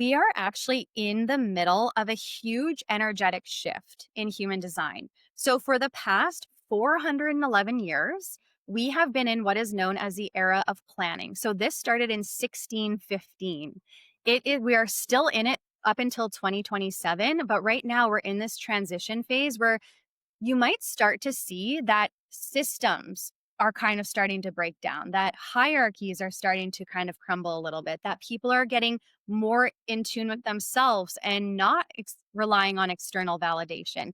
We are actually in the middle of a huge energetic shift in human design. So, for the past 411 years, we have been in what is known as the era of planning. So, this started in 1615. We are still in it up until 2027, but right now we're in this transition phase where you might start to see that systems are kind of starting to break down, that hierarchies are starting to kind of crumble a little bit, that people are getting more in tune with themselves and not relying on external validation.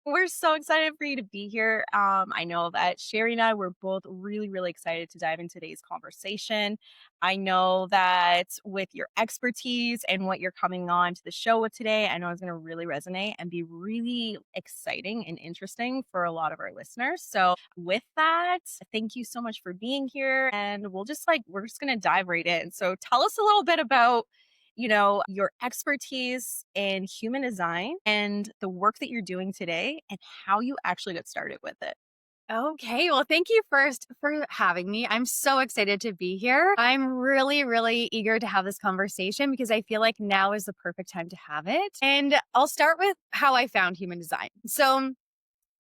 We're so excited for you to be here. I know that Sherry and I were both really, really excited to dive into today's conversation. I know that with your expertise and what you're coming on to the show with today, I know it's going to really resonate and be really exciting and interesting for a lot of our listeners. So, with that, thank you so much for being here. And we're just going to dive right in. So, tell us a little bit about your expertise in human design and the work that you're doing today and how you actually got started with it. Okay, well, thank you first for having me. I'm so excited to be here. I'm really, really eager to have this conversation because I feel like now is the perfect time to have it. And I'll start with how I found human design. So,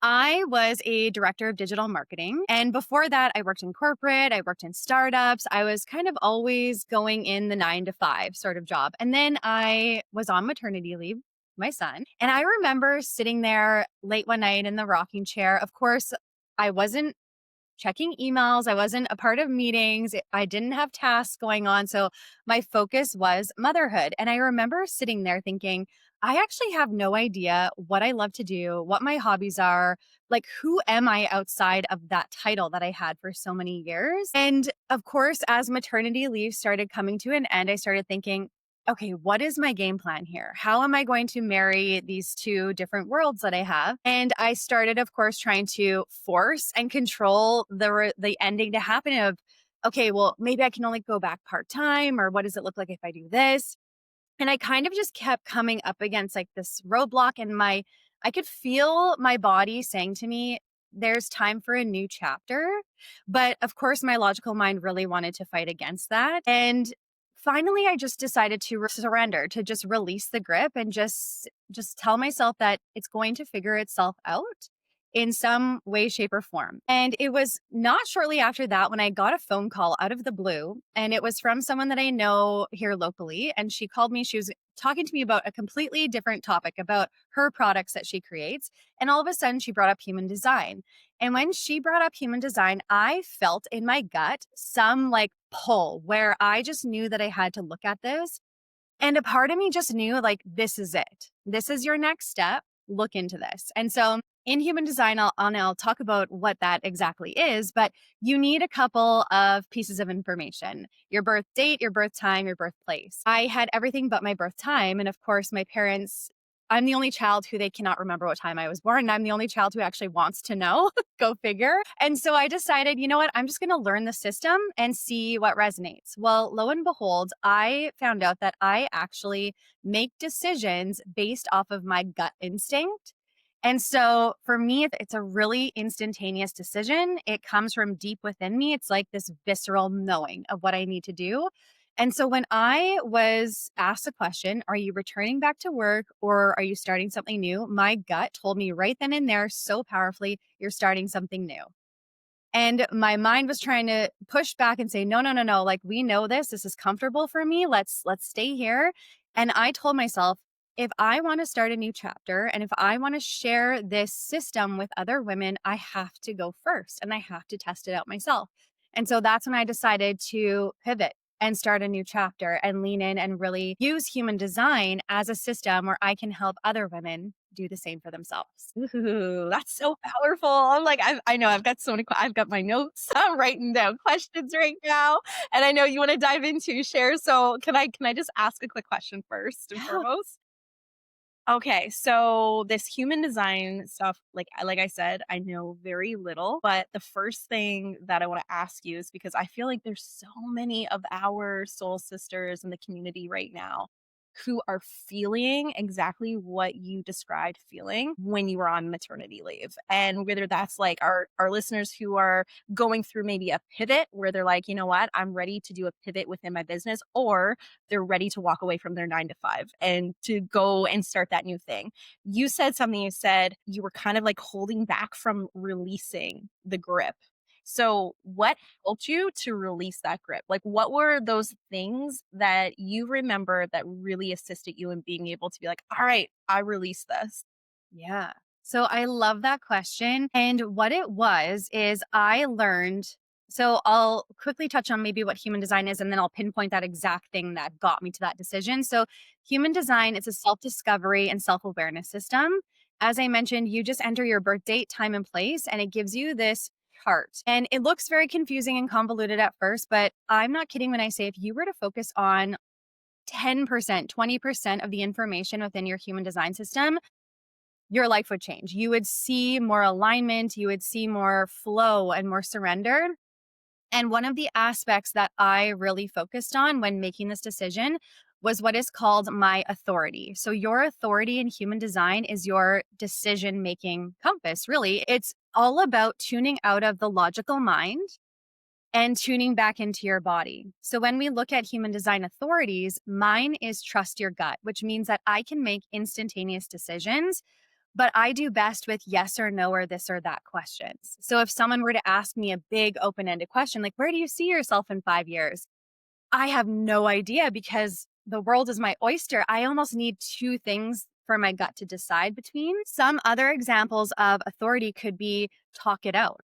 I was a director of digital marketing. And before that, I worked in corporate, I worked in startups. I was kind of always going in the 9 to 5 sort of job. And then I was on maternity leave, my son. And I remember sitting there late one night in the rocking chair. Of course, I wasn't checking emails. I wasn't a part of meetings. I didn't have tasks going on. So my focus was motherhood. And I remember sitting there thinking, I actually have no idea what I love to do, what my hobbies are, like who am I outside of that title that I had for so many years. And of course, as maternity leave started coming to an end, I started thinking, okay, what is my game plan here? How am I going to marry these two different worlds that I have? And I started, of course, trying to force and control the ending to happen of, okay, well, maybe I can only go back part time, or what does it look like if I do this? And I kind of just kept coming up against like this roadblock, and I could feel my body saying to me, there's time for a new chapter. But of course, my logical mind really wanted to fight against that. And finally, I just decided to surrender, to just release the grip and just tell myself that it's going to figure itself out in some way, shape, or form. And it was not shortly after that when I got a phone call out of the blue, and it was from someone that I know here locally. And she called me, she was talking to me about a completely different topic about her products that she creates. And all of a sudden, she brought up human design. And when she brought up human design, I felt in my gut some like pull where I just knew that I had to look at this. And a part of me just knew like, this is it. This is your next step. Look into this. And so in human design, I'll talk about what that exactly is, but you need a couple of pieces of information: your birth date, your birth time, your birthplace. I had everything but my birth time. And of course, my parents, I'm the only child who they cannot remember what time I was born. And I'm the only child who actually wants to know. Go figure. And so I decided, you know what? I'm just going to learn the system and see what resonates. Well, lo and behold, I found out that I actually make decisions based off of my gut instinct. And so for me, it's a really instantaneous decision. It comes from deep within me. It's like this visceral knowing of what I need to do. And so when I was asked the question, are you returning back to work or are you starting something new? My gut told me right then and there so powerfully, you're starting something new. And my mind was trying to push back and say, no, no, no, no. Like, we know this. This is comfortable for me. Let's stay here. And I told myself, if I want to start a new chapter and if I want to share this system with other women, I have to go first and I have to test it out myself. And so that's when I decided to pivot and start a new chapter and lean in and really use human design as a system where I can help other women do the same for themselves. Ooh, that's so powerful. I'm like, I know I've got so many, I've got my notes. I'm writing down questions right now. And I know you want to dive into share. So can I just ask a quick question first and Yeah. foremost? Okay, so this human design stuff, like I said, I know very little, but the first thing that I want to ask you is because I feel like there's so many of our soul sisters in the community right now who are feeling exactly what you described feeling when you were on maternity leave. And whether that's like our listeners who are going through maybe a pivot where they're like, you know what, I'm ready to do a pivot within my business, or they're ready to walk away from their 9 to 5 and to go and start that new thing. You said something, you said you were kind of like holding back from releasing the grip. So, what helped you to release that grip? Like, what were those things that you remember that really assisted you in being able to be like, all right, I release this? Yeah. So I love that question. And what it was is I learned. So I'll quickly touch on maybe what human design is, and then I'll pinpoint that exact thing that got me to that decision. So, human design is a self discovery and self awareness system. As I mentioned, you just enter your birth date, time, and place, and it gives you this chart. And it looks very confusing and convoluted at first, but I'm not kidding when I say if you were to focus on 10%, 20% of the information within your human design system, your life would change. You would see more alignment, you would see more flow and more surrender. And one of the aspects that I really focused on when making this decision was what is called my authority. So, your authority in human design is your decision making compass, really. It's all about tuning out of the logical mind and tuning back into your body. So, when we look at human design authorities, mine is trust your gut, which means that I can make instantaneous decisions, but I do best with yes or no or this or that questions. So if someone were to ask me a big open ended question, like, where do you see yourself in 5 years? I have no idea because the world is my oyster. I almost need two things for my gut to decide between. Some other examples of authority could be talk it out.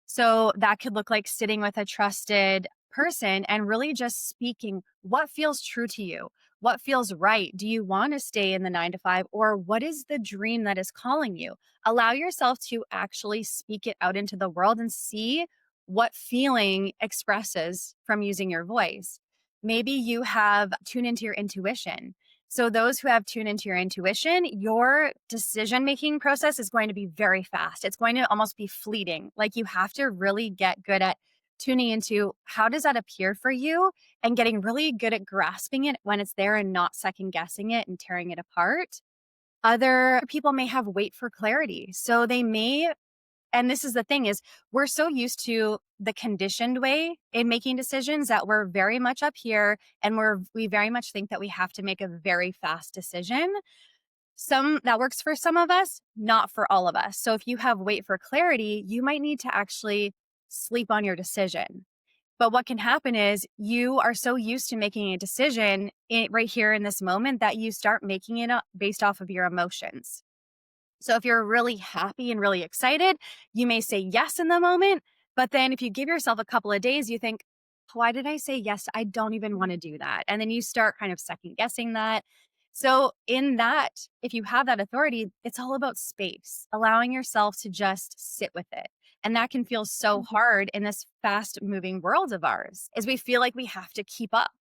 So that could look like sitting with a trusted person and really just speaking what feels true to you, what feels right. Do you want to stay in the 9 to 5, or what is the dream that is calling you? Allow yourself to actually speak it out into the world and see what feeling expresses from using your voice. Maybe you have tune into your intuition. So, those who have tuned into your intuition, your decision making process is going to be very fast. It's going to almost be fleeting. Like, you have to really get good at tuning into how does that appear for you and getting really good at grasping it when it's there and not second guessing it and tearing it apart. Other people may have wait for clarity. So, they may, and this is the thing is we're so used to the conditioned way in making decisions that we're very much up here and we very much think that we have to make a very fast decision. Some that works for some of us, not for all of us. So if you have wait for clarity, you might need to actually sleep on your decision. But what can happen is you are so used to making a decision right here in this moment that you start making it up based off of your emotions. So if you're really happy and really excited, you may say yes in the moment. But then if you give yourself a couple of days, you think, why did I say yes? I don't even want to do that. And then you start kind of second guessing that. So, in that, if you have that authority, it's all about space, allowing yourself to just sit with it. And that can feel so hard in this fast moving world of ours, is we feel like we have to keep up.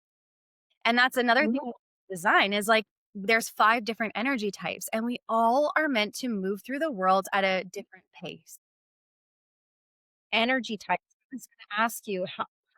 And that's another thing with design is like there's 5 different energy types and we all are meant to move through the world at a different pace. Energy types. I was gonna ask you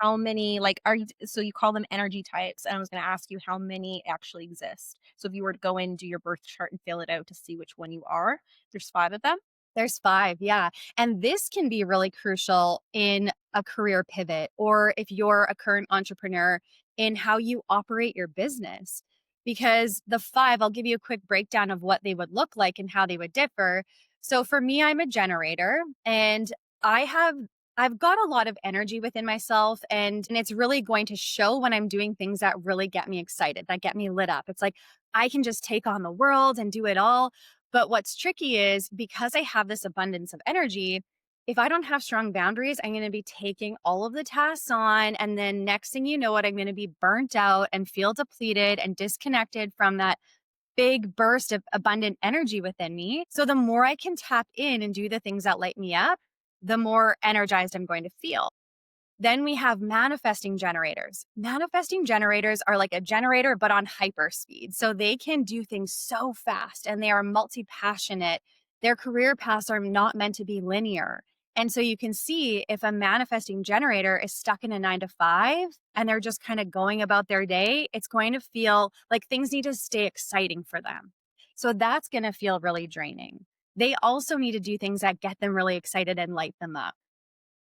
how many, like, are you so you call them energy types, and I was gonna ask you how many actually exist. So if you were to go in, do your birth chart and fill it out to see which one you are, there's 5 of them? There's 5, yeah. And this can be really crucial in a career pivot or if you're a current entrepreneur in how you operate your business. Because the 5, I'll give you a quick breakdown of what they would look like and how they would differ. So for me, I'm a generator and I have I've got a lot of energy within myself and it's really going to show when I'm doing things that really get me excited, that get me lit up. It's like I can just take on the world and do it all. But what's tricky is because I have this abundance of energy, if I don't have strong boundaries, I'm going to be taking all of the tasks on. And then next thing you know, what I'm going to be burnt out and feel depleted and disconnected from that big burst of abundant energy within me. So the more I can tap in and do the things that light me up, the more energized I'm going to feel. Then we have manifesting generators. Manifesting generators are like a generator, but on hyper speed. So they can do things so fast and they are multi passionate. Their career paths are not meant to be linear. And so you can see if a manifesting generator is stuck in a 9 to 5 and they're just kind of going about their day, it's going to feel like things need to stay exciting for them. So that's going to feel really draining. They also need to do things that get them really excited and light them up.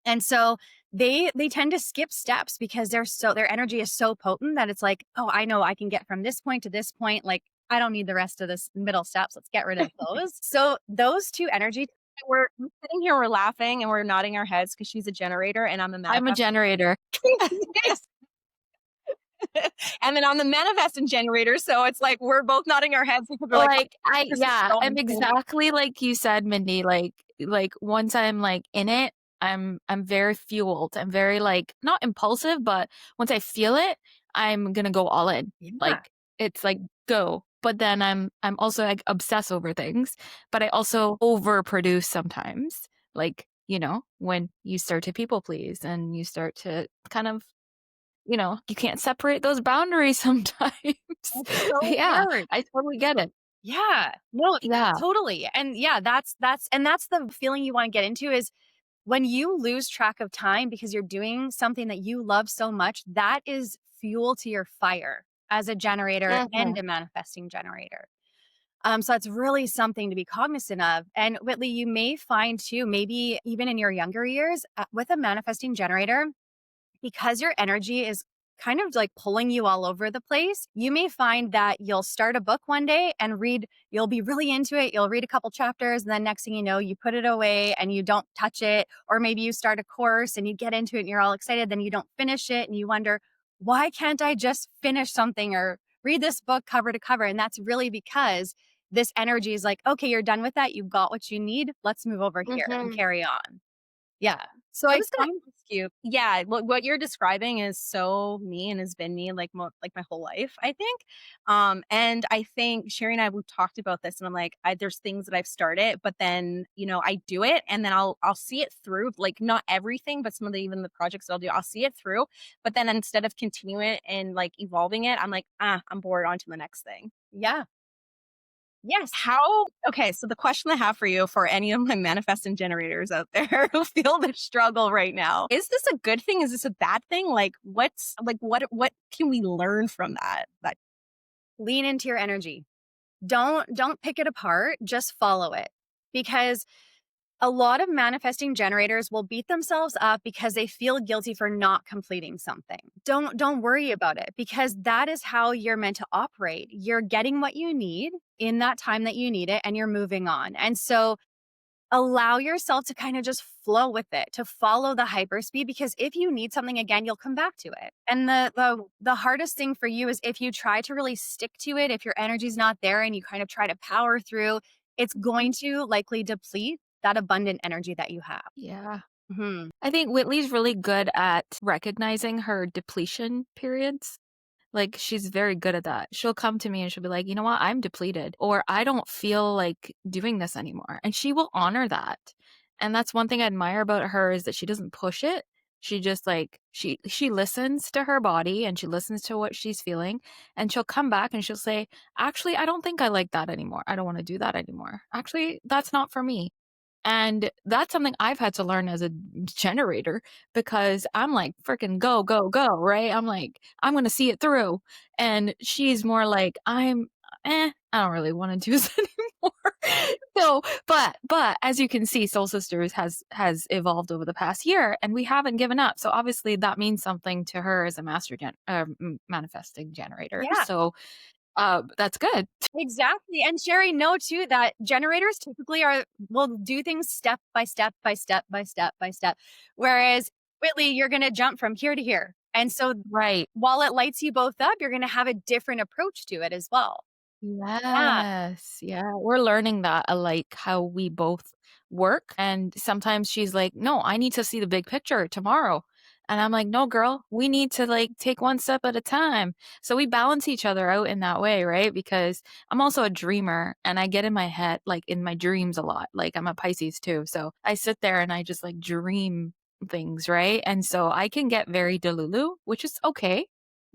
And so they tend to skip steps because their energy is so potent that it's like, oh, I know I can get from this point to this point. Like, I don't need the rest of this middle steps. Let's get rid of those. So those two energy. We're sitting here, we're laughing, and we're nodding our heads because she's a generator and I'm a I'm a manifest. generator. Yes. And then I'm the manifesting generator. So it's like we're both nodding our heads because we're like, Like, this is so I'm insane. exactly like you said, Mindy. Like once I'm like in it, I'm very fueled. I'm very like not impulsive, but once I feel it, I'm gonna go all in. Yeah. Like it's like go. But then I'm also like obsess over things, but I also overproduce sometimes. Like, when you start to people please and you start to kind of, you can't separate those boundaries sometimes. It's so Yeah, hard. I totally get it. Yeah. No, Yeah. totally. And yeah, that's the feeling you want to get into is when you lose track of time because you're doing something that you love so much, that is fuel to your fire as a generator and Mhm. a manifesting generator. So that's really something to be cognizant of. And Whitley, you may find too, maybe even in your younger years, with a manifesting generator, because your energy is kind of like pulling you all over the place, you may find that you'll start a book one day and you'll be really into it. You'll read a couple chapters, and then next thing you know, you put it away and you don't touch it. Or maybe you start a course and you get into it and you're all excited, then you don't finish it and you wonder, why can't I just finish something or read this book cover to cover? And that's really because this energy is like, okay, you're done with that. You've got what you need. Let's move over here and Mhm. carry on. Yeah. So I I was gonna find, ask you, yeah, what you're describing is so me and has been me like like my whole life, I think. And I think Sherry and I we've talked about this, and I'm like, there's things that I've started, but then I do it, and then I'll see it through, like not everything, but some of even the projects that I'll do, I'll see it through, but then instead of continuing it and like evolving it, I'm like, I'm bored, on to the next thing. yeah. Yes. Okay, so the question I have for you, for any of my manifesting generators out there who feel the struggle right now, is this a good thing? Is this a bad thing? Like, what can we learn from that? Lean into your energy. Don't pick it apart, just follow it. Because a lot of manifesting generators will beat themselves up because they feel guilty for not completing something. Don't worry about it because that is how you're meant to operate. You're getting what you need in that time that you need it and you're moving on. And so allow yourself to kind of just flow with it, to follow the hyperspeed, because if you need something again, you'll come back to it. And the hardest thing for you is if you try to really stick to it, if your energy's not there and you kind of try to power through, it's going to likely deplete that abundant energy that you have. Yeah. Mhm. I think Whitley's really good at recognizing her depletion periods. Like, she's very good at that. She'll come to me and she'll be like, "You know what? I'm depleted," or "I don't feel like doing this anymore." And she will honor that. And that's one thing I admire about her is that she doesn't push it. She just like she listens to her body and she listens to what she's feeling, and she'll come back and she'll say, "Actually, I don't think I like that anymore. I don't want to do that anymore. Actually, that's not for me." And that's something I've had to learn as a generator because I'm like, freaking go, go, go, right? I'm like, I'm going to see it through. And she's more like, I don't really want to do this anymore. So, but as you can see, Soul Sisters has evolved over the past year and we haven't given up. So obviously that means something to her as a manifesting generator. Yeah. So, that's good. Exactly. And Sherry, know too that generators typically will do things step by step by step by step by step. Whereas Whitley, you're gonna jump from here to here. And so Right. while it lights you both up, you're gonna have a different approach to it as well. Yeah. Yes. Yeah. We're learning that, like how we both work. And sometimes she's like, "No, I need to see the big picture tomorrow." And I'm like, "No, girl, we need to like take one step at a time." So we balance each other out in that way, right? Because I'm also a dreamer and I get in my head, like in my dreams a lot. Like I'm a Pisces too. So I sit there and I just like dream things, right? And so I can get very delulu, which is okay.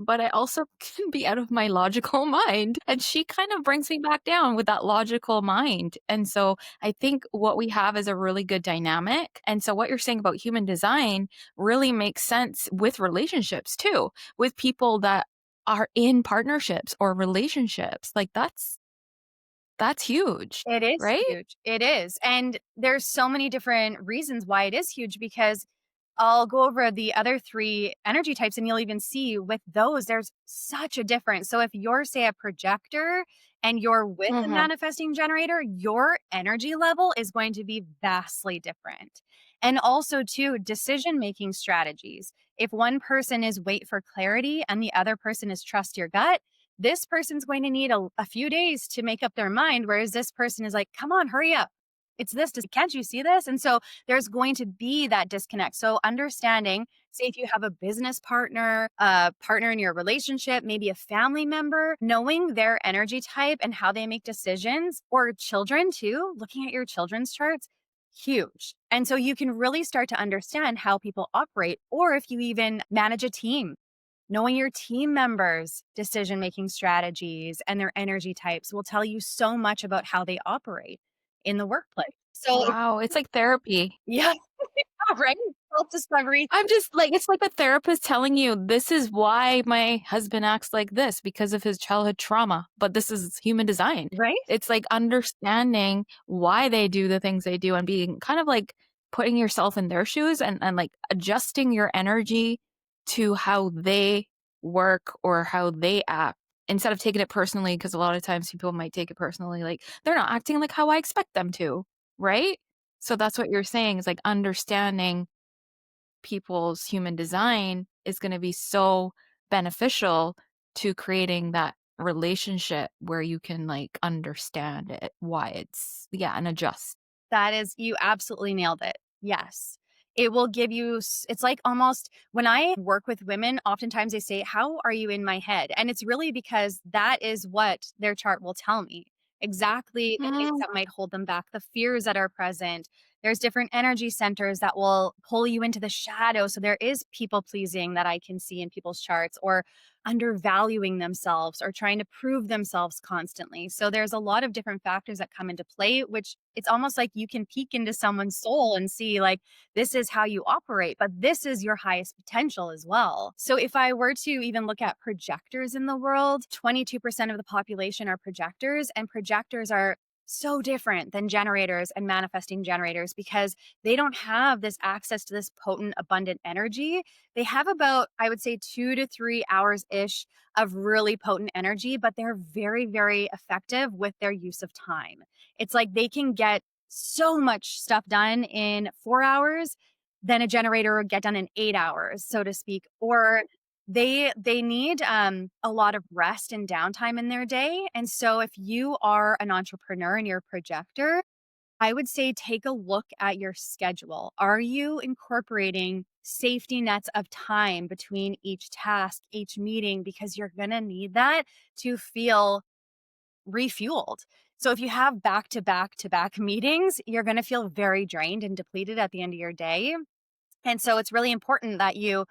but I also can be out of my logical mind. And she kind of brings me back down with that logical mind. And so I think what we have is a really good dynamic. And so what you're saying about human design really makes sense with relationships too, with people that are in partnerships or relationships. Like that's huge, It is right? huge. It is. And there's so many different reasons why it is huge because I'll go over the other three energy types and you'll even see with those, there's such a difference. So if you're, say, a projector and you're with a Mm-hmm. manifesting generator, your energy level is going to be vastly different. And also, too, decision making strategies. If one person is wait for clarity and the other person is trust your gut, this person's going to need a few days to make up their mind, whereas this person is like, come on, hurry up. It's this. Can't you see this? And so there's going to be that disconnect. So understanding, say if you have a business partner, a partner in your relationship, maybe a family member, knowing their energy type and how they make decisions, or children too, looking at your children's charts, huge. And so you can really start to understand how people operate, or if you even manage a team, knowing your team members' decision making strategies and their energy types will tell you so much about how they operate in the workplace. So, Wow, it's like therapy. yeah, right? Self discovery, I'm just like, it's like a therapist telling you, this is why my husband acts like this because of his childhood trauma, but this is human design. right? It's like understanding why they do the things they do and being kind of like putting yourself in their shoes and like adjusting your energy to how they work or how they act instead of taking it personally. Because a lot of times people might take it personally, like they're not acting like how I expect them to, right? So that's what you're saying is like understanding people's human design is going to be so beneficial to creating that relationship where you can like understand it, why it's, yeah, and adjust. That is, you absolutely nailed it. Yes. It will give you, it's like almost when I work with women, oftentimes they say, how are you in my head? And it's really because that is what their chart will tell me. Exactly the things Mm. that might hold them back, the fears that are present. There's different energy centers that will pull you into the shadow. So there is people pleasing that I can see in people's charts, or undervaluing themselves or trying to prove themselves constantly. So there's a lot of different factors that come into play, which it's almost like you can peek into someone's soul and see like, this is how you operate, but this is your highest potential as well. So if I were to even look at projectors in the world, 22% of the population are projectors, and projectors are so different than generators and manifesting generators because they don't have this access to this potent, abundant energy. They have about, I would say, 2 to 3 hours ish of really potent energy, but they're very, very effective with their use of time. It's like they can get so much stuff done in 4 hours than a generator would get done in 8 hours, so to speak. Or they need a lot of rest and downtime in their day. And so if you are an entrepreneur and you're a projector, I would say take a look at your schedule. Are you incorporating safety nets of time between each task, each meeting? Because you're going to need that to feel refueled. So if you have back to back to back meetings, you're going to feel very drained and depleted at the end of your day. And so it's really important that you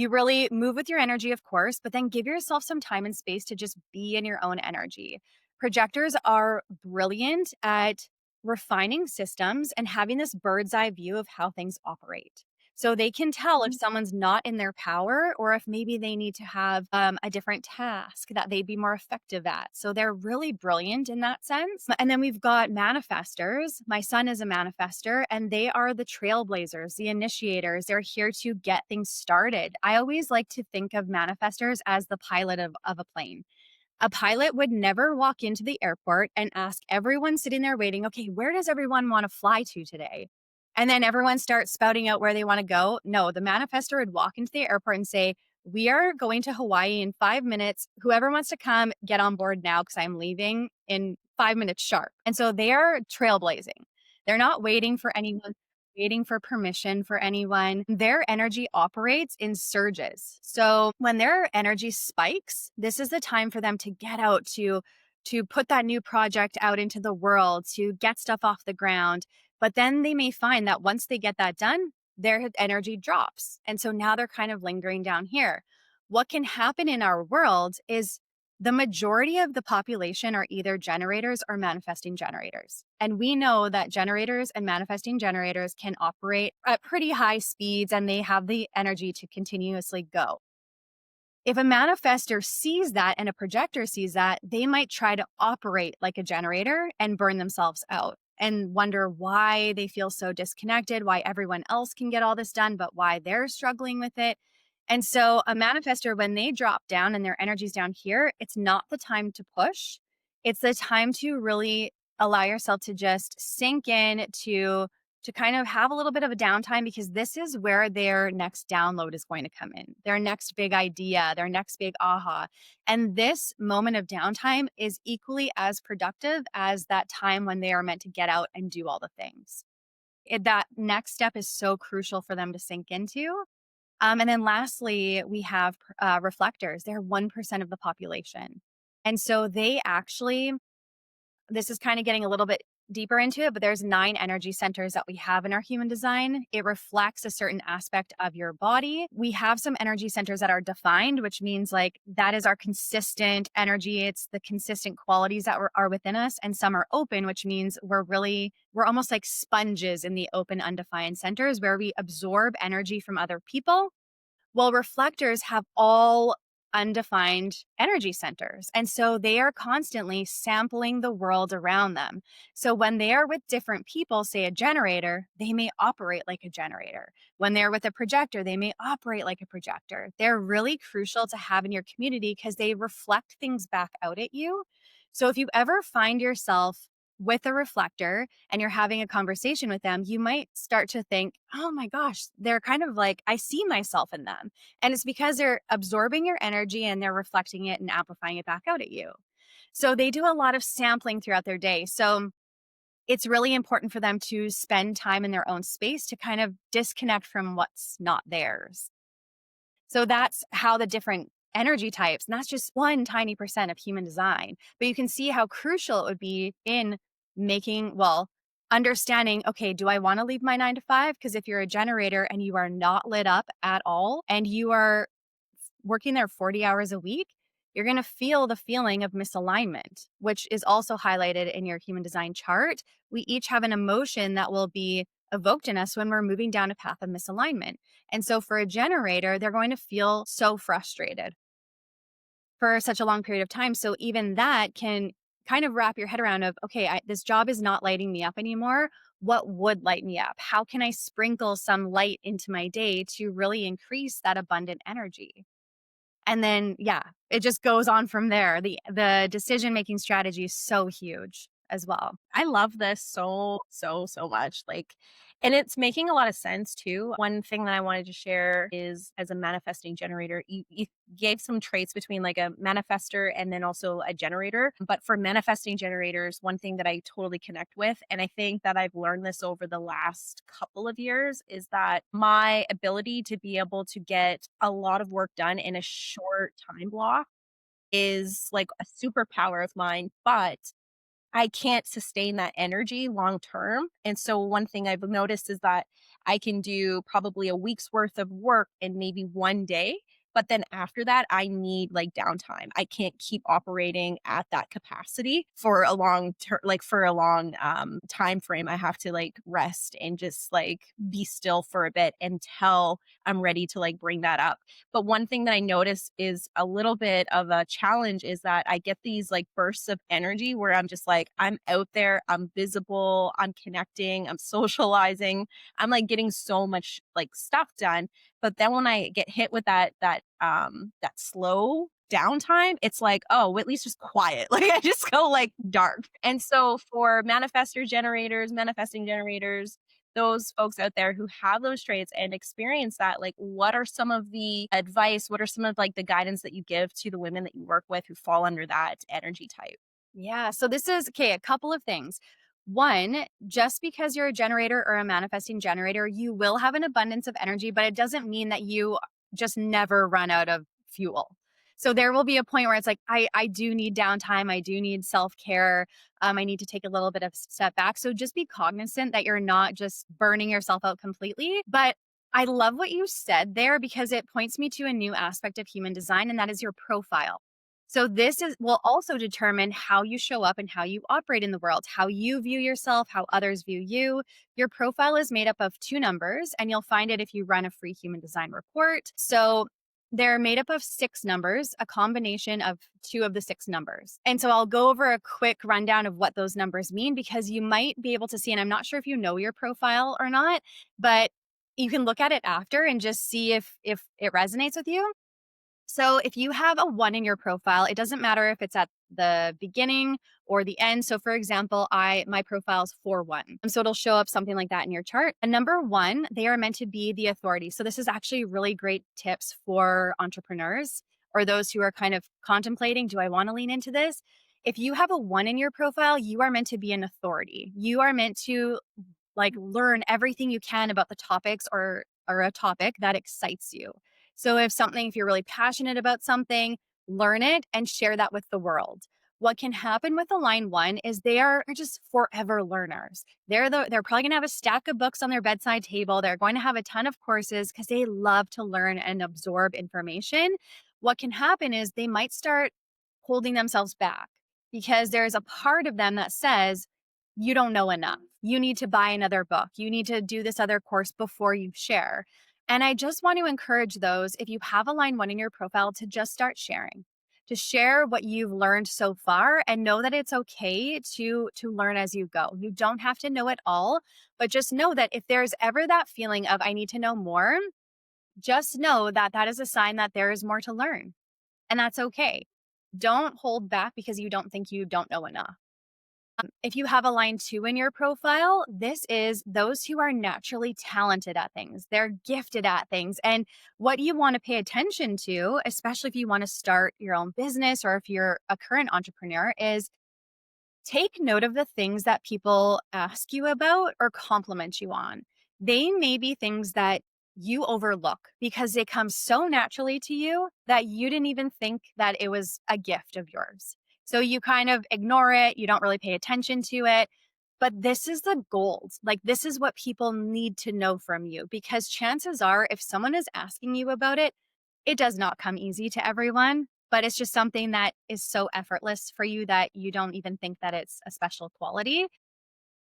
really move with your energy, of course, but then give yourself some time and space to just be in your own energy. Projectors are brilliant at refining systems and having this bird's eye view of how things operate. So they can tell if someone's not in their power or if maybe they need to have a different task that they'd be more effective at. So they're really brilliant in that sense. And then we've got manifestors. My son is a manifester, and they are the trailblazers, the initiators. They're here to get things started. I always like to think of manifestors as the pilot of a plane. A pilot would never walk into the airport and ask everyone sitting there waiting, okay, where does everyone want to fly to today? And then everyone starts spouting out where they want to go. No, the manifestor would walk into the airport and say, we are going to Hawaii in 5 minutes. Whoever wants to come, get on board now because I'm leaving in 5 minutes sharp. And so they are trailblazing. They're not waiting for anyone, waiting for permission for anyone. Their energy operates in surges. So when their energy spikes, this is the time for them to get out to put that new project out into the world, to get stuff off the ground. But then they may find that once they get that done, their energy drops. And so now they're kind of lingering down here. what can happen in our world is the majority of the population are either generators or manifesting generators. And we know that generators and manifesting generators can operate at pretty high speeds and they have the energy to continuously go. If a manifestor sees that and a projector sees that, they might try to operate like a generator and burn themselves out and wonder why they feel so disconnected, why everyone else can get all this done, but why they're struggling with it. And so a manifestor, when they drop down and their energy's down here, it's not the time to push. It's the time to really allow yourself to just sink in, to kind of have a little bit of a downtime, because this is where their next download is going to come in, their next big idea, their next big aha. And this moment of downtime is equally as productive as that time when they are meant to get out and do all the things. That next step is so crucial for them to sink into. And then lastly, we have reflectors. They're 1% of the population. And so they actually, this is kind of getting a little bit deeper into it, but there's 9 energy centers that we have in our human design. It reflects a certain aspect of your body. We have some energy centers that are defined, which means like that is our consistent energy. It's the consistent qualities that are within us. And some are open, which means we're almost like sponges in the open, undefined centers where we absorb energy from other people. Well, reflectors have all undefined energy centers. And so they are constantly sampling the world around them. So when they are with different people, say a generator, they may operate like a generator. When they're with a projector, they may operate like a projector. They're really crucial to have in your community because they reflect things back out at you. So if you ever find yourself with a reflector and you're having a conversation with them, you might start to think, oh my gosh, they're kind of like, I see myself in them. And it's because they're absorbing your energy and they're reflecting it and amplifying it back out at you. So they do a lot of sampling throughout their day. So it's really important for them to spend time in their own space to kind of disconnect from what's not theirs. So that's how the different energy types, and that's just one tiny percent of human design. But you can see how crucial it would be in understanding, okay, do I want to leave my 9 to 5? Because if you're a generator and you are not lit up at all and you are working there 40 hours a week, you're going to feel the feeling of misalignment, which is also highlighted in your human design chart. We each have an emotion that will be evoked in us when we're moving down a path of misalignment. And so for a generator, they're going to feel so frustrated for such a long period of time. So even that can kind of wrap your head around of, okay, this job is not lighting me up anymore. What would light me up? How can I sprinkle some light into my day to really increase that abundant energy? And then, yeah, it just goes on from there. The decision-making strategy is so huge as well. I love this so much. Like, and it's making a lot of sense too. One thing that I wanted to share is, as a manifesting generator, you gave some traits between like a manifester and then also a generator. But for manifesting generators, one thing that I totally connect with, and I think that I've learned this over the last couple of years, is that my ability to be able to get a lot of work done in a short time block is like a superpower of mine. But I can't sustain that energy long term. And so one thing I've noticed is that I can do probably a week's worth of work in maybe one day. But then after that, I need like downtime. I can't keep operating at that capacity for a long term, like for a long time frame. I have to like rest and just like be still for a bit until I'm ready to like bring that up. But one thing that I notice is a little bit of a challenge is that I get these like bursts of energy where I'm just like, I'm out there, I'm visible, I'm connecting, I'm socializing, I'm like getting so much like stuff done. But then when I get hit with that slow downtime, it's like, oh, at least just quiet. Like I just go like dark. And so for manifesting generators, those folks out there who have those traits and experience that, like what are some of the advice, what are some of like the guidance that you give to the women that you work with who fall under that energy type? Yeah. So this is okay. A couple of things. One, just because you're a generator or a manifesting generator, you will have an abundance of energy, but it doesn't mean that you just never run out of fuel. So there will be a point where it's like, I do need downtime. I do need self-care. I need to take a little bit of step back. So just be cognizant that you're not just burning yourself out completely. But I love what you said there because it points me to a new aspect of human design, and that is your profile. So will also determine how you show up and how you operate in the world, how you view yourself, how others view you. Your profile is made up of two numbers, and you'll find it if you run a free human design report. So they're made up of six numbers, a combination of two of the six numbers. And so I'll go over a quick rundown of what those numbers mean because you might be able to see, and I'm not sure if you know your profile or not, but you can look at it after and just see if it resonates with you. So if you have a one in your profile, it doesn't matter if it's at the beginning or the end. So for example, my profile is 4-1. So it'll show up something like that in your chart. And number one, they are meant to be the authority. So this is actually really great tips for entrepreneurs or those who are kind of contemplating, do I want to lean into this? If you have a one in your profile, you are meant to be an authority. You are meant to like learn everything you can about the topics or a topic that excites you. So if you're really passionate about something, learn it and share that with the world. What can happen with the line one is they are just forever learners. They're probably going to have a stack of books on their bedside table. They're going to have a ton of courses because they love to learn and absorb information. What can happen is they might start holding themselves back because there's a part of them that says, you don't know enough. You need to buy another book. You need to do this other course before you share. And I just want to encourage those, if you have a line one in your profile, to just start sharing, to share what you've learned so far and know that it's okay to learn as you go. You don't have to know it all, but just know that if there's ever that feeling of I need to know more, just know that that is a sign that there is more to learn. And that's okay. Don't hold back because you don't think you don't know enough. If you have a line two in your profile, this is those who are naturally talented at things. They're gifted at things. And what you want to pay attention to, especially if you want to start your own business or if you're a current entrepreneur, is take note of the things that people ask you about or compliment you on. They may be things that you overlook because they come so naturally to you that you didn't even think that it was a gift of yours. So you kind of ignore it, you don't really pay attention to it. But this is the gold. Like, this is what people need to know from you because chances are, if someone is asking you about it, it does not come easy to everyone, but it's just something that is so effortless for you that you don't even think that it's a special quality.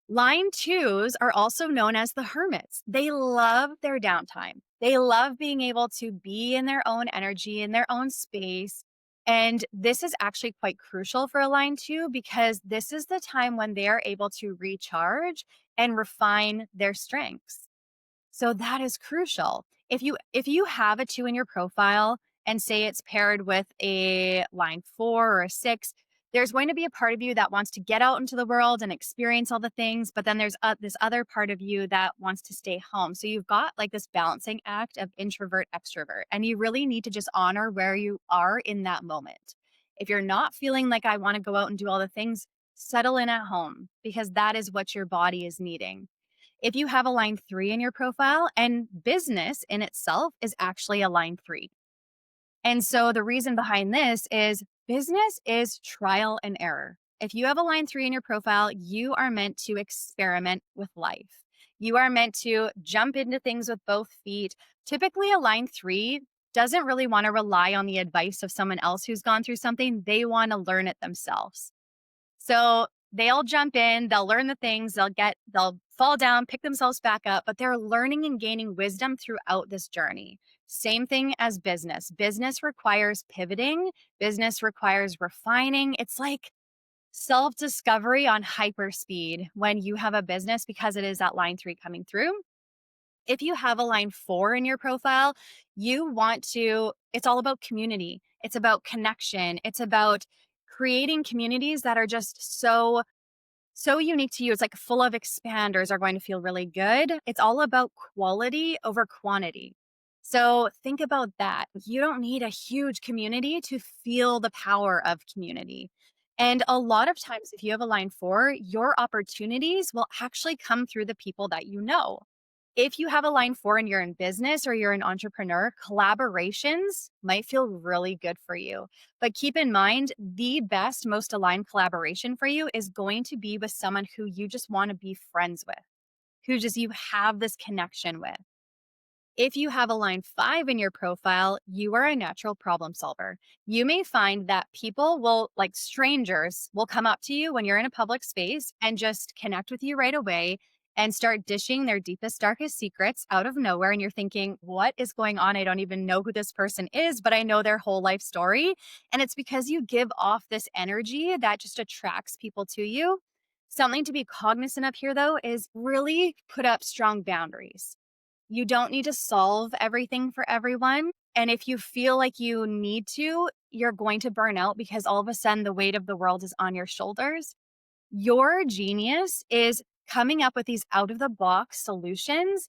Line twos are also known as the hermits. They love their downtime. They love being able to be in their own energy, in their own space. And this is actually quite crucial for a line two because this is the time when they are able to recharge and refine their strengths. So that is crucial. If you have a two in your profile and say it's paired with a line four or a six, there's going to be a part of you that wants to get out into the world and experience all the things, but then there's this other part of you that wants to stay home. So you've got like this balancing act of introvert, extrovert, and you really need to just honor where you are in that moment. If you're not feeling like I want to go out and do all the things, settle in at home because that is what your body is needing. If you have a line three in your profile, and business in itself is actually a line three. And so the reason behind this is business is trial and error. If you have a line three in your profile, you are meant to experiment with life. You are meant to jump into things with both feet. Typically, a line three doesn't really want to rely on the advice of someone else who's gone through something. They want to learn it themselves. So they'll jump in, they'll learn the things, they'll fall down, pick themselves back up, but they're learning and gaining wisdom throughout this journey. Same thing as business. Business requires pivoting, business requires refining. It's like self discovery on hyper speed when you have a business because it is that line three coming through. If you have a line four in your profile, it's all about community. It's about connection. It's about creating communities that are just so unique to you. It's like full of expanders are going to feel really good. It's all about quality over quantity. So think about that. You don't need a huge community to feel the power of community. And a lot of times, if you have a line four, your opportunities will actually come through the people that you know. If you have a line four and you're in business or you're an entrepreneur, collaborations might feel really good for you. But keep in mind, the best, most aligned collaboration for you is going to be with someone who you just want to be friends with, who just you have this connection with. If you have a line 5 in your profile, you are a natural problem solver. You may find that people will, like strangers, will come up to you when you're in a public space and just connect with you right away and start dishing their deepest, darkest secrets out of nowhere. And you're thinking, what is going on? I don't even know who this person is, but I know their whole life story. And it's because you give off this energy that just attracts people to you. Something to be cognizant of here, though, is really put up strong boundaries. You don't need to solve everything for everyone. And if you feel like you need to, you're going to burn out because all of a sudden the weight of the world is on your shoulders. Your genius is coming up with these out of the box solutions,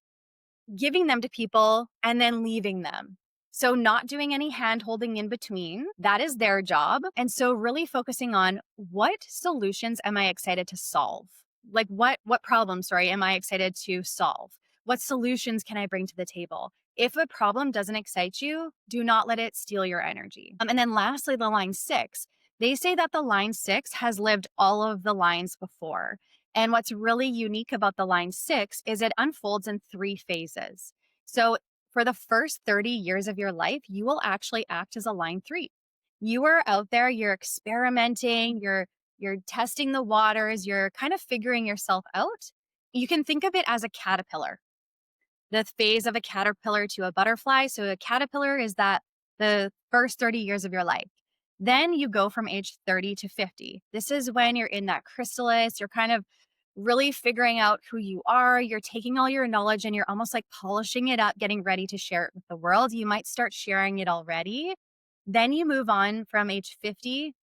giving them to people, and then leaving them. So, not doing any hand holding in between, that is their job. And so, really focusing on what solutions am I excited to solve? Like, what problems, sorry, am I excited to solve? What solutions can I bring to the table? If a problem doesn't excite you, do not let it steal your energy. And then, lastly, the line 6. They say that the line 6 has lived all of the lines before. And what's really unique about the line 6 is it unfolds in 3 phases. So for the first 30 years of your life, you will actually act as a line 3. You are out there, you're experimenting, you're testing the waters, you're kind of figuring yourself out. You can think of it as a caterpillar, the phase of a caterpillar to a butterfly. So a caterpillar is that the first 30 years of your life. Then you go from age 30 to 50. This is when you're in that chrysalis, you're kind of really figuring out who you are. You're taking all your knowledge and you're almost like polishing it up, getting ready to share it with the world. You might start sharing it already. Then you move on from age 50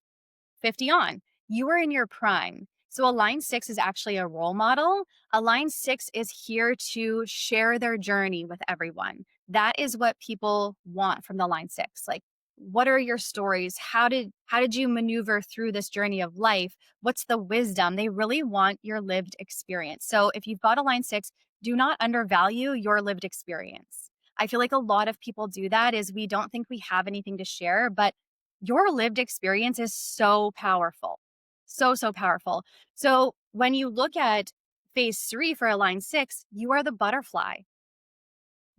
on. You are in your prime. So a line 6 is actually a role model. A line 6 is here to share their journey with everyone. That is what people want from the line 6. Like, what are your stories? How did you maneuver through this journey of life? What's the wisdom? They really want your lived experience. So if you've got a line 6, do not undervalue your lived experience. I feel like a lot of people do that is we don't think we have anything to share, but your lived experience is so powerful. So, so powerful. So when you look at phase 3 for a line 6, you are the butterfly.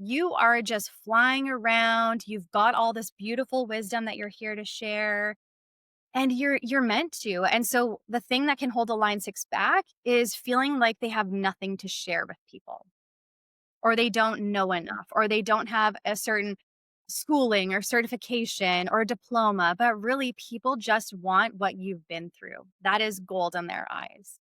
You are just flying around. You've got all this beautiful wisdom that you're here to share and you're meant to. And so the thing that can hold a line 6 back is feeling like they have nothing to share with people or they don't know enough or they don't have a certain schooling or certification or diploma, but really people just want what you've been through. That is gold in their eyes.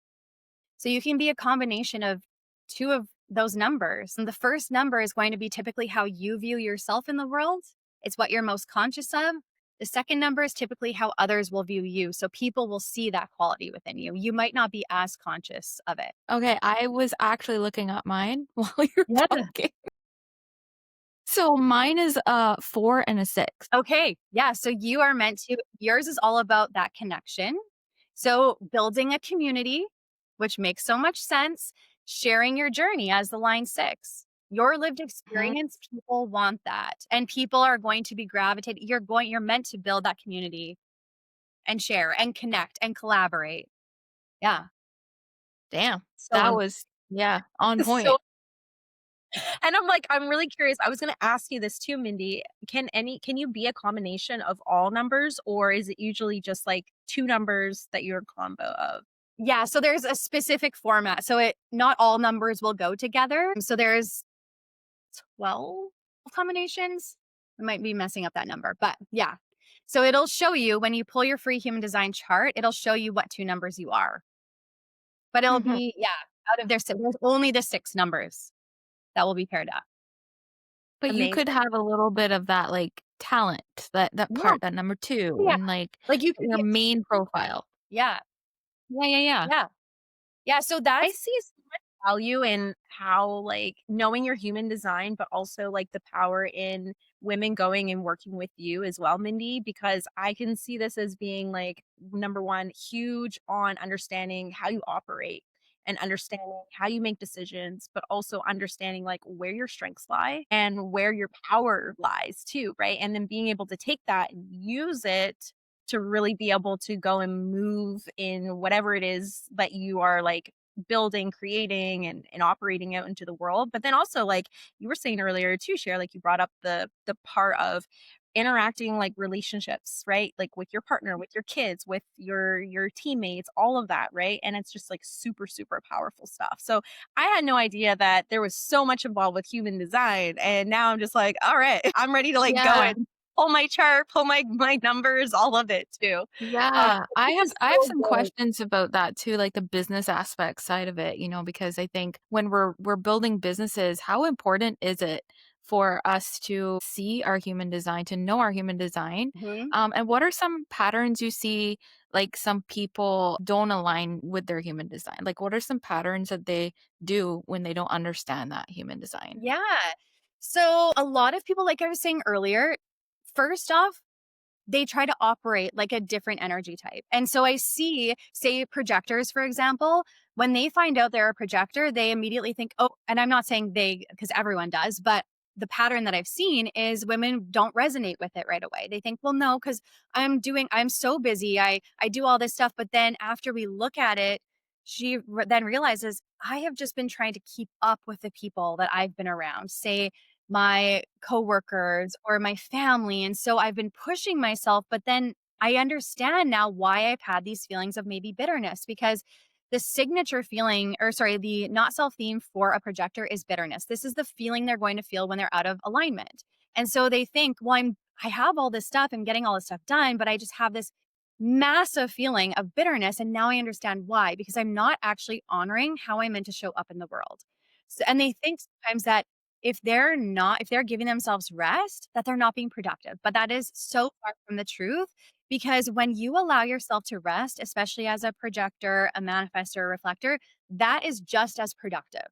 So you can be a combination of 2 of those numbers. And the first number is going to be typically how you view yourself in the world. It's what you're most conscious of. The second number is typically how others will view you. So people will see that quality within you. You might not be as conscious of it. Okay, I was actually looking at mine while you're Yeah. talking. So mine is a 4 and a 6. Okay. Yeah. So you are meant to, yours is all about that connection. So building a community, which makes so much sense, sharing your journey as the line 6. Your lived Mhm. experience, people want that. And people are going to be gravitated. You're meant to build that community and share and connect and collaborate. Yeah. Damn. So That on was, yeah, on So point. and I'm really curious. I was gonna ask you this too, Mindy. Can you be a combination of all numbers, or is it usually just like 2 numbers that you're a combo of? yeah, so there's a specific format. So it not all numbers will go together. So there's 12 combinations. I might be messing up that number, but yeah. So it'll show you when you pull your free human design chart, it'll show you what 2 numbers you are. But it'll Mhm. be, yeah, out of there's only the 6 numbers that will be paired up. But you could Amazing. have a little bit of that, like, talent, that Yeah, part, that number 2 yeah. in, like, Like you could your be a main profile. yeah, Yeah, yeah, yeah. yeah. Yeah, so I that's see so much value in how, like, knowing your human design, but also, like, the power in women going and working with you as well, Mindy, because I can see this as being, like, number 1, huge on understanding how you operate and understanding how you make decisions, but also understanding, like, where your strengths lie and where your power lies too, right? And then being able to take that and use it to really be able to go and move in whatever it is that you are, like, building, creating, and operating out into the world. But then also, like you were saying earlier too, share, like you brought up the part of interacting, like relationships, right? Like with your partner, with your kids, with your teammates, all of that, right? And it's just like super, super powerful stuff. So I had no idea that there was so much involved with human design. And now I'm just like, all right, I'm ready to like go Yeah. and pull my chart, pull my numbers, all of it too. Yeah, I Which have is I have so some good. questions about that too, like the business aspect side of it, because I think when we're building businesses, how important is it for us to see our human design, to know our human design? Mhm. And what are some patterns you see, like some people don't align with their human design? Like what are some patterns that they do when they don't understand that human design? Yeah. So a lot of people, like I was saying earlier, first off, they try to operate like a different energy type. And so I see, say, projectors, for example, when they find out they're a projector, they immediately think, oh, and I'm not saying they, because everyone does, but the pattern that I've seen is women don't resonate with it right away. They think, well, no, because I'm so busy. I do all this stuff. But then after we look at it, then realizes I have just been trying to keep up with the people that I've been around, say my coworkers or my family. And so I've been pushing myself, but then I understand now why I've had these feelings of maybe bitterness because the signature feeling, or sorry, the not self theme for a projector is bitterness. This is the feeling they're going to feel when they're out of alignment. And so they think, well, I have all this stuff, I'm getting all this stuff done, but I just have this massive feeling of bitterness. And now I understand why, because I'm not actually honoring how I'm meant to show up in the world. So, and they think sometimes that if they're giving themselves rest, that they're not being productive. But that is so far from the truth because when you allow yourself to rest, especially as a projector, a manifestor, a reflector, that is just as productive.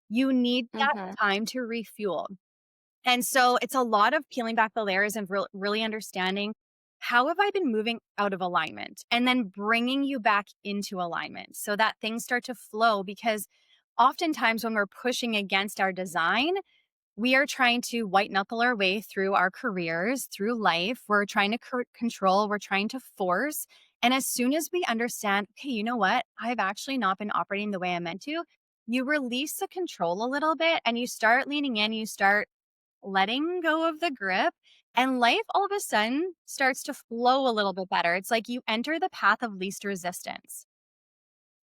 You need that Mhm. time to refuel. And so it's a lot of peeling back the layers and really understanding how have I been moving out of alignment and then bringing you back into alignment so that things start to flow because oftentimes when we're pushing against our design, we are trying to white knuckle our way through our careers, through life. We're trying to control, we're trying to force. And as soon as we understand, okay, you know what? I've actually not been operating the way I meant to. You release the control a little bit and you start leaning in, you start letting go of the grip, and life all of a sudden starts to flow a little bit better. It's like you enter the path of least resistance.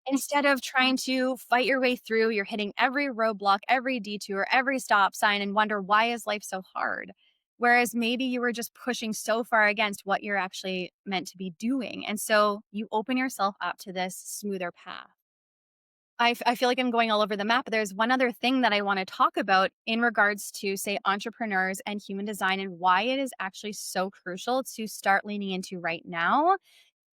Instead of trying to fight your way through, you're hitting every roadblock, every detour, every stop sign, and wonder why is life so hard? Whereas maybe you were just pushing so far against what you're actually meant to be doing. And so you open yourself up to this smoother path. I feel like I'm going all over the map, but there's one other thing that I want to talk about in regards to, say, entrepreneurs and human design and why it is actually so crucial to start leaning into right now.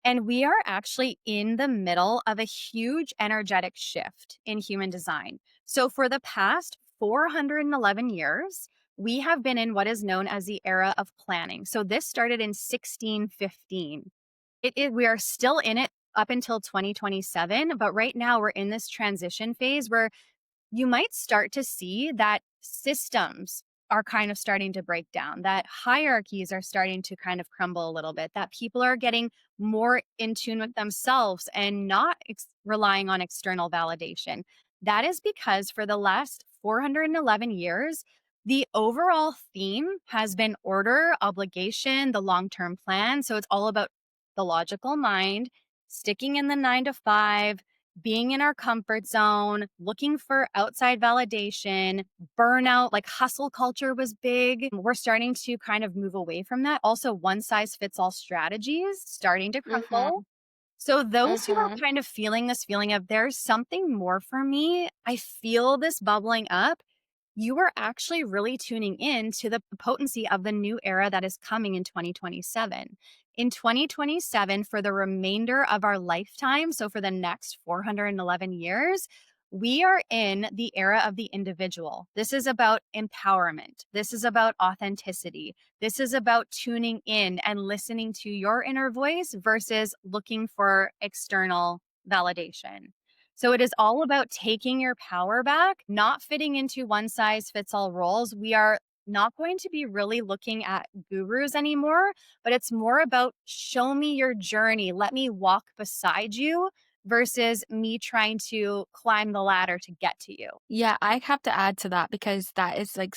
And we are actually in the middle of a huge energetic shift in human design. So, for the past 411 years, we have been in what is known as the era of planning. So, this started in 1615. We are still in it up until 2027, but right now we're in this transition phase where you might start to see that systems are kind of starting to break down, that hierarchies are starting to kind of crumble a little bit, that people are getting more in tune with themselves and not relying on external validation. That is because for the last 411 years, the overall theme has been order, obligation, the long term plan. So it's all about the logical mind, sticking in the 9 to 5, being in our comfort zone, looking for outside validation, burnout, like hustle culture was big. We're starting to kind of move away from that. Also, one size fits all strategies starting to crumble. Mhm. So, those who are Mhm. kind of feeling this feeling of there's something more for me, I feel this bubbling up, you are actually really tuning in to the potency of the new era that is coming in 2027. In 2027, for the remainder of our lifetime, so for the next 411 years, we are in the era of the individual. This is about empowerment. This is about authenticity. This is about tuning in and listening to your inner voice versus looking for external validation. So it is all about taking your power back, not fitting into one size fits all roles. We are not going to be really looking at gurus anymore, but it's more about show me your journey. Let me walk beside you versus me trying to climb the ladder to get to you. Yeah, I have to add to that because that is like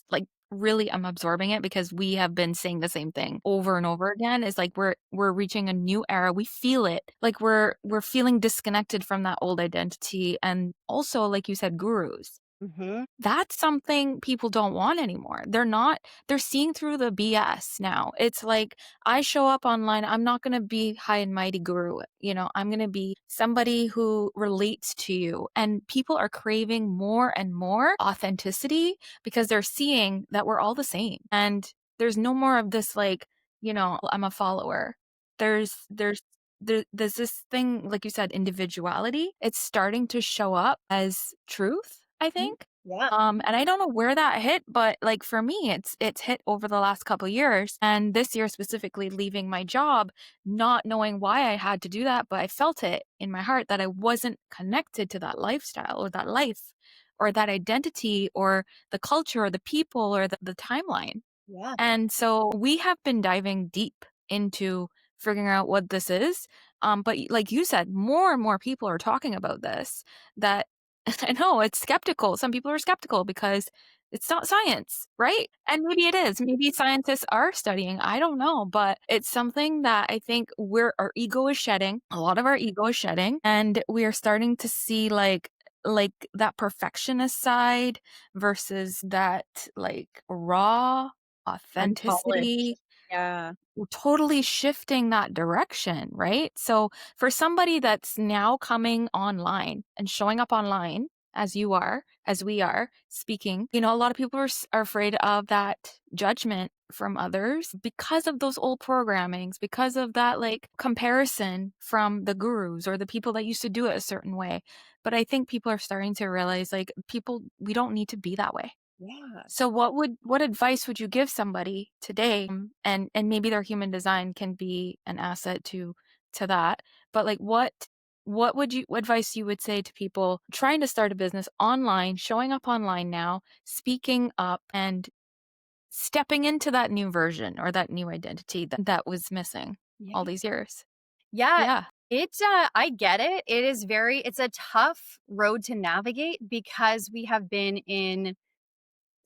like really I'm absorbing it because we have been saying the same thing over and over again. Is like we're reaching a new era. We feel it. Like we're feeling disconnected from that old identity and also like you said gurus. Mm-hmm. That's something people don't want anymore. They're seeing through the BS now. It's like, I show up online, I'm not going to be high and mighty guru. I'm going to be somebody who relates to you. And people are craving more and more authenticity because they're seeing that we're all the same. And there's no more of this, like, I'm a follower. There's this thing, like you said, individuality. It's starting to show up as truth, I think. Yeah. And I don't know where that hit, but like for me, it's hit over the last couple of years. And this year specifically, leaving my job, not knowing why I had to do that, but I felt it in my heart that I wasn't connected to that lifestyle or that life or that identity or the culture or the people or the timeline. Yeah. And so we have been diving deep into figuring out what this is. But like you said, more and more people are talking about this, that I know it's skeptical. Some people are skeptical because it's not science, right? And maybe it is. Maybe scientists are studying. I don't know, but it's something that I think our ego is shedding. A lot of our ego is shedding, and we are starting to see like that perfectionist side versus that like raw authenticity. Unpolished. Yeah. We're totally shifting that direction, right? So for somebody that's now coming online and showing up online as you are, as we are speaking, a lot of people are afraid of that judgment from others because of those old programmings, because of that like comparison from the gurus or the people that used to do it a certain way. But I think people are starting to realize like we don't need to be that way. Yeah. So what advice would you give somebody today? And maybe their human design can be an asset to that. But like what advice you would say to people trying to start a business online, showing up online now, speaking up and stepping into that new version or that new identity that was missing all Yeah. these years? Yeah. Yeah. I get it. It's a tough road to navigate because we have been in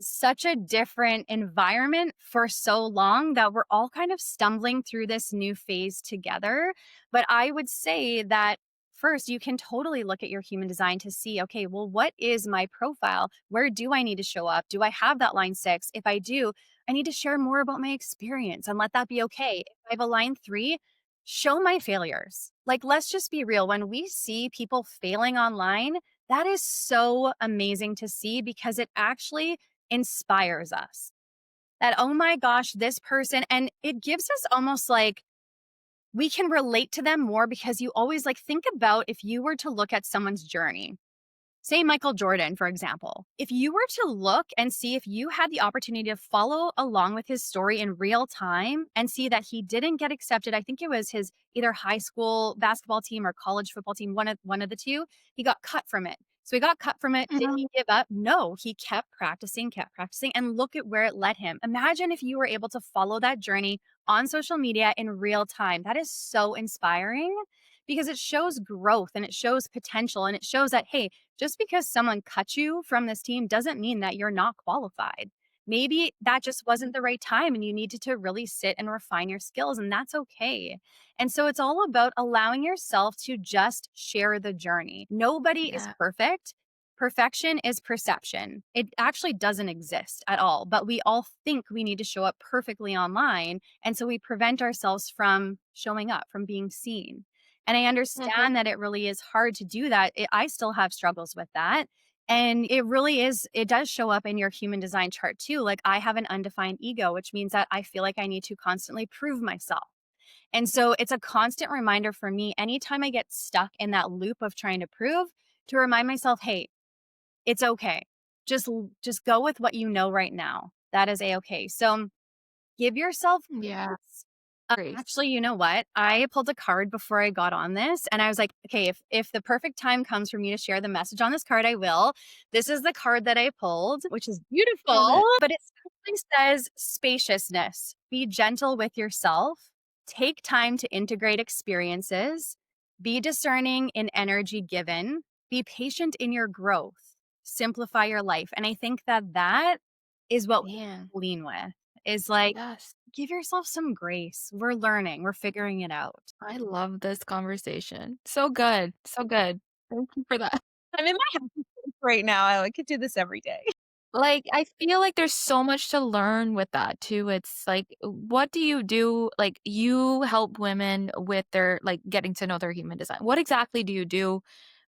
such a different environment for so long that we're all kind of stumbling through this new phase together. But I would say that first, you can totally look at your human design to see, okay, well, what is my profile? Where do I need to show up? Do I have that line 6? If I do, I need to share more about my experience and let that be okay. If I have a line 3, show my failures. Like, let's just be real. When we see people failing online, that is so amazing to see because it actually inspires us that, oh my gosh, this person, and it gives us almost like we can relate to them more because you always like think about if you were to look at someone's journey. Say Michael Jordan, for example. If you were to look and see if you had the opportunity to follow along with his story in real time and see that he didn't get accepted, I think it was his either high school basketball team or college football team, one of the two, he got cut from it. So he got cut from it. Did he give up? No, he kept practicing, and look at where it led him. Imagine if you were able to follow that journey on social media in real time. That is so inspiring because it shows growth and it shows potential and it shows that, hey, just because someone cut you from this team doesn't mean that you're not qualified. Maybe that just wasn't the right time and you needed to really sit and refine your skills, and that's okay. And so it's all about allowing yourself to just share the journey. Nobody is Yeah. perfect. Perfection is perception. It actually doesn't exist at all, but we all think we need to show up perfectly online. And so we prevent ourselves from showing up, from being seen. And I understand that it really is hard to do that. I still have struggles with that. And it does show up in your human design chart too. Like I have an undefined ego, which means that I feel like I need to constantly prove myself. And so it's a constant reminder for me anytime I get stuck in that loop of trying to prove to remind myself, hey, it's okay. Just go with what you know right now. That is a-okay. So give yourself Yeah. grace. Grace. Actually, you know what? I pulled a card before I got on this and I was like, okay, if the perfect time comes for me to share the message on this card, I will. This is the card that I pulled, which is Love beautiful, it. but it simply says spaciousness. Be gentle with yourself. Take time to integrate experiences. Be discerning in energy given, be patient in your growth, simplify your life. And I think that that is what Man, we lean with is like, yes. give yourself some grace. We're learning, we're figuring it out. I love this conversation. So good. So good. Thank you for that. I'm in my happy place right now. I could do this every day. Like, I feel like there's so much to learn with that too. It's like, what do you do? Like, you help women with their, like, getting to know their human design. What exactly do you do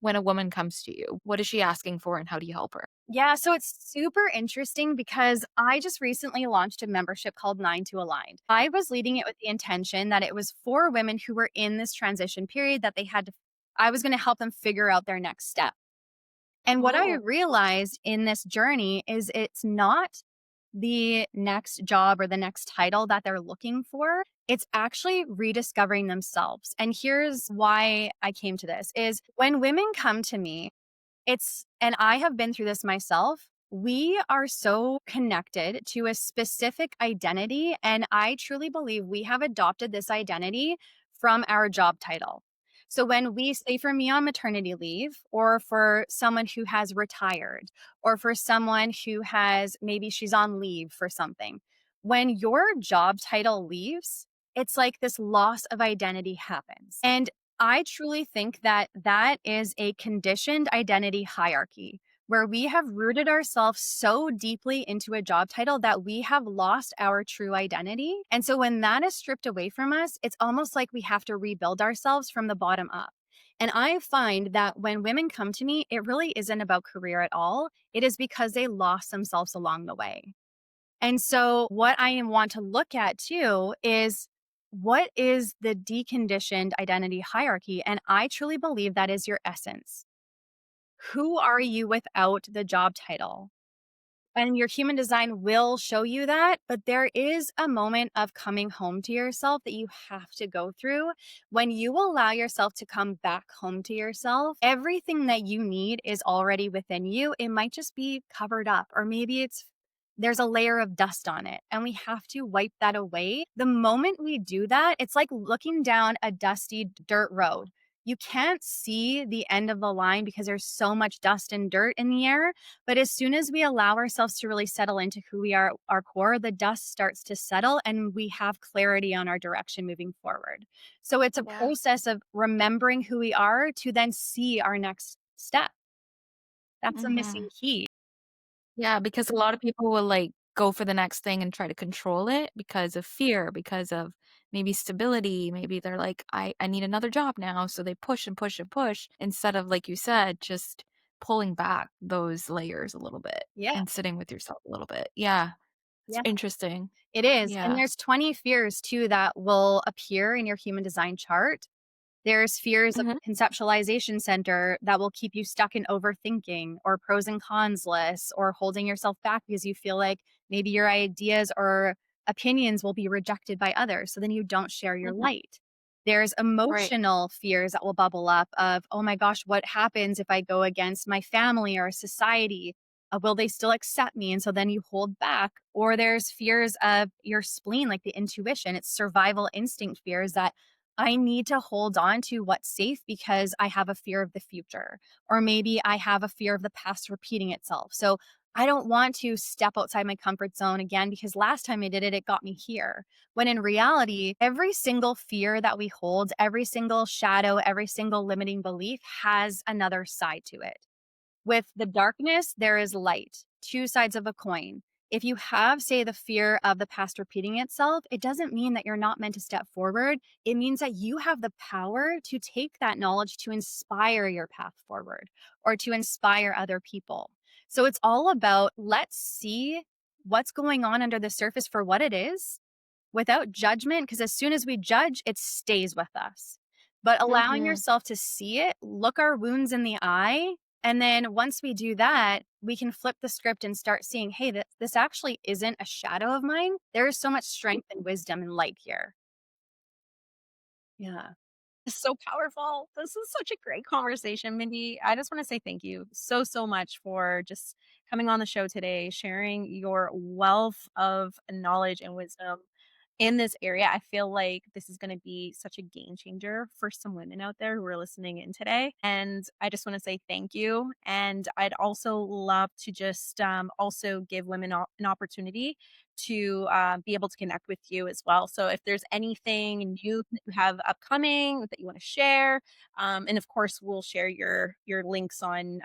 when a woman comes to you? What is she asking for and how do you help her? Yeah, so it's super interesting because I just recently launched a membership called 9 to Aligned. I was leading it with the intention that it was for women who were in this transition period that they had to, I was going to help them figure out their next step. And what I Oh, realized in this journey is it's not the next job or the next title that they're looking for. It's actually rediscovering themselves. And here's why I came to this is when women come to me, it's and I have been through this myself. We are so connected to a specific identity. And I truly believe we have adopted this identity from our job title. So when we say for me on maternity leave, or for someone who has retired, or for someone who has maybe she's on leave for something, when your job title leaves, it's like this loss of identity happens. And I truly think that that is a conditioned identity hierarchy where we have rooted ourselves so deeply into a job title that we have lost our true identity. And so when that is stripped away from us, it's almost like we have to rebuild ourselves from the bottom up. And I find that when women come to me, it really isn't about career at all. It is because they lost themselves along the way. And so, what I want to look at too is what is the deconditioned identity hierarchy? And I truly believe that is your essence. Who are you without the job title? And your human design will show you that, but there is a moment of coming home to yourself that you have to go through. When you allow yourself to come back home to yourself, everything that you need is already within you. It might just be covered up, or maybe there's a layer of dust on it, and we have to wipe that away. The moment we do that, it's like looking down a dusty dirt road. You can't see the end of the line because there's so much dust and dirt in the air. But as soon as we allow ourselves to really settle into who we are, our core, the dust starts to settle and we have clarity on our direction moving forward. So it's a yeah. process of remembering who we are to then see our next step. That's a Hmm. missing key. Yeah, because a lot of people will, like, go for the next thing and try to control it because of fear, because of maybe stability. Maybe they're like, I need another job now. So they push and push and push instead of, like you said, just pulling back those layers a little bit Yeah. and sitting with yourself a little bit. Yeah. It's Yeah. interesting. It is. And Yeah. there's 20 fears too that will appear in your human design chart. There's fears of Mhm. the conceptualization center that will keep you stuck in overthinking or pros and cons lists or holding yourself back because you feel like maybe your ideas or opinions will be rejected by others. So then you don't share your Mhm. light. There's Right. emotional fears that will bubble up of, oh my gosh, what happens if I go against my family or society? Will they still accept me? And so then you hold back. Or there's fears of your spleen, like the intuition. It's survival instinct fears that I need to hold on to what's safe because I have a fear of the future, or maybe I have a fear of the past repeating itself. So I don't want to step outside my comfort zone again because last time I did it, it got me here. When in reality, every single fear that we hold, every single shadow, every single limiting belief has another side to it. With the darkness, there is light, two sides of a coin. If you have, say, the fear of the past repeating itself, it doesn't mean that you're not meant to step forward. It means that you have the power to take that knowledge to inspire your path forward or to inspire other people. So it's all about let's see what's going on under the surface for what it is without judgment, because as soon as we judge, it stays with us. But allowing Mhm. yourself to see it, look our wounds in the eye, and then once we do that, we can flip the script and start seeing, hey, this actually isn't a shadow of mine. There is so much strength and wisdom and light here. Yeah. It's so powerful. This is such a great conversation, Mindy. I just want to say thank you so, so much for just coming on the show today, sharing your wealth of knowledge and wisdom. in this area. I feel like this is going to be such a game changer for some women out there who are listening in today. And I just want to say thank you. And I'd also love to just also give women an opportunity to be able to connect with you as well. So if there's anything new that you have upcoming that you want to share, and of course we'll share your links on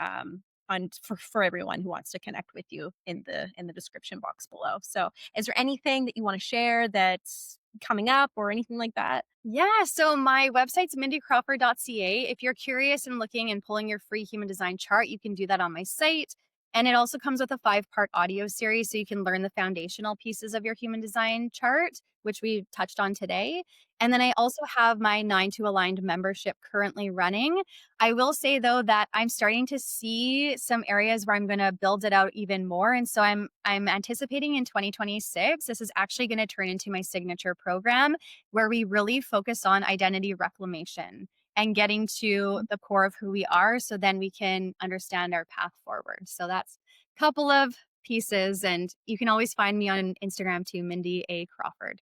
for everyone who wants to connect with you in the description box below. So is there anything that you want to share that's coming up or anything like that? Yeah, so my website's mindycrawford.ca. If you're curious and looking and pulling your free human design chart, you can do that on my site. And it also comes with a 5-part audio series so you can learn the foundational pieces of your human design chart, which we touched on today. And then I also have my 9 to Aligned membership currently running. I will say though that I'm starting to see some areas where I'm going to build it out even more. And so I'm anticipating in 2026, this is actually going to turn into my signature program where we really focus on identity reclamation and getting to the core of who we are so then we can understand our path forward. So that's a couple of pieces. And you can always find me on Instagram too, Mindy A. Crawford.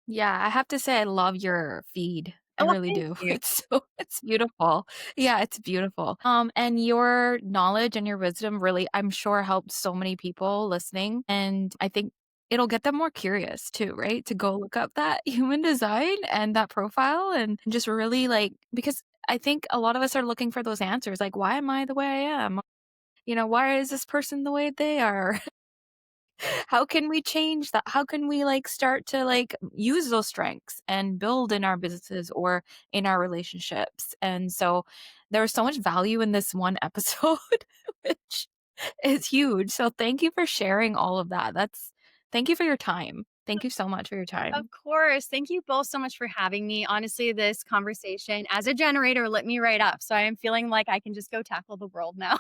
Yeah, I have to say I love your feed. I Oh, well, really thank do. you. It's beautiful. Yeah, it's beautiful. And your knowledge and your wisdom really, I'm sure, helped so many people listening. And I think it'll get them more curious too, right? To go look up that human design and that profile and just really like, because I think a lot of us are looking for those answers. Like, why am I the way I am? Why is this person the way they are? How can we change that? How can we like start to like use those strengths and build in our businesses or in our relationships? And so there was so much value in this one episode, which is huge. So thank you for sharing all of that. Thank you for your time. Thank you so much for your Of time. course. Thank you both so much for having me. Honestly, this conversation as a generator lit me right up. So I am feeling like I can just go tackle the world now.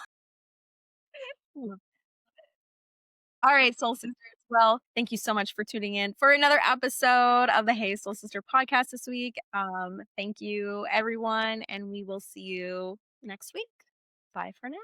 All right, Soul Sisters. Well, thank you so much for tuning in for another episode of the Hey Soul Sister podcast this week. Thank you, everyone, and we will see you next week. Bye for now.